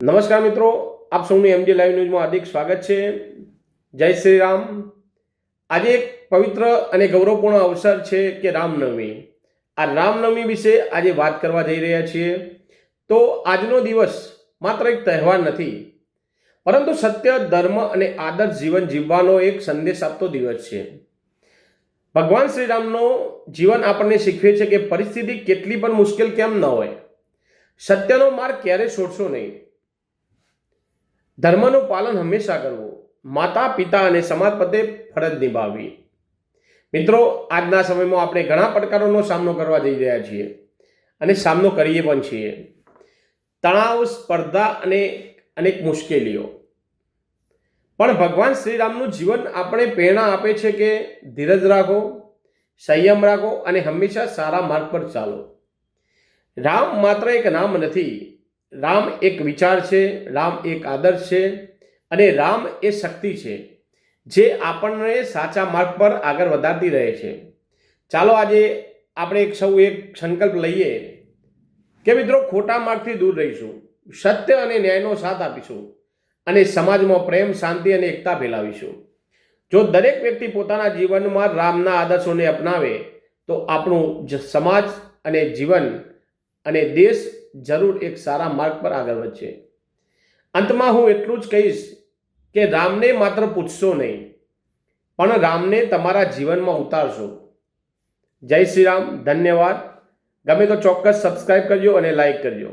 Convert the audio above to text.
નમસ્કાર મિત્રો, આપ સૌનું એમડી લાઈવ ન્યૂઝમાં હાર્દિક સ્વાગત છે. જય શ્રી રામ. આજે એક પવિત્ર અને ગૌરવપૂર્ણ અવસર છે કે રામનવમી. આ રામનવમી વિશે આજે વાત કરવા જઈ રહ્યા છીએ. તો આજનો દિવસ માત્ર એક તહેવાર નથી, પરંતુ સત્ય, ધર્મ અને આદર્શ જીવન જીવવાનો એક સંદેશ આપતો દિવસ છે. ભગવાન શ્રી રામનો જીવન આપણને શીખવે છે કે પરિસ્થિતિ કેટલી પણ મુશ્કેલ કેમ ન હોય, સત્યનો માર્ગ ક્યારેય છોડશો નહીં. ધર્મનું પાલન હંમેશા કરવું, માતા પિતા અને સમાજ પ્રત્યે ફરજ નિભાવવી. મિત્રો, આજના સમયમાં આપણે ઘણા પડકારોનો સામનો કરવા જઈ રહ્યા છીએ અને સામનો કરીએ પણ છીએ. તણાવ, સ્પર્ધા અને અનેક મુશ્કેલીઓ. પણ ભગવાન શ્રી રામનું જીવન આપણે પ્રેરણા આપે છે કે ધીરજ રાખો, સંયમ રાખો અને હંમેશા સારા માર્ગ પર ચાલો. રામ માત્ર એક નામ નથી, રામ એક વિચાર છે, રામ એક આદર્શ છે અને રામ એ શક્તિ છે જે આપણને સાચા માર્ગ પર આગળ વધારતી રહે છે. ચાલો આજે આપણે સૌ એક સંકલ્પ લઈએ કે મિત્રો, ખોટા માર્ગથી દૂર રહીશું, સત્ય અને ન્યાયનો સાથ આપીશું અને સમાજમાં પ્રેમ, શાંતિ અને એકતા ફેલાવીશું. જો દરેક વ્યક્તિ પોતાના જીવનમાં રામના આદર્શોને અપનાવે તો આપણું સમાજ અને જીવન અને દેશ જરૂર એક સારા માર્ગ પર આગળ વધશે. અંતમાં હું એટલું જ કહીશ કે રામને માત્ર પૂછશો નહીં, પણ રામને તમારા જીવનમાં ઉતારશો. જય શ્રી રામ. ધન્યવાદ. ગમે તો ચોક્કસ સબસ્ક્રાઇબ કરજો અને લાઈક કરજો.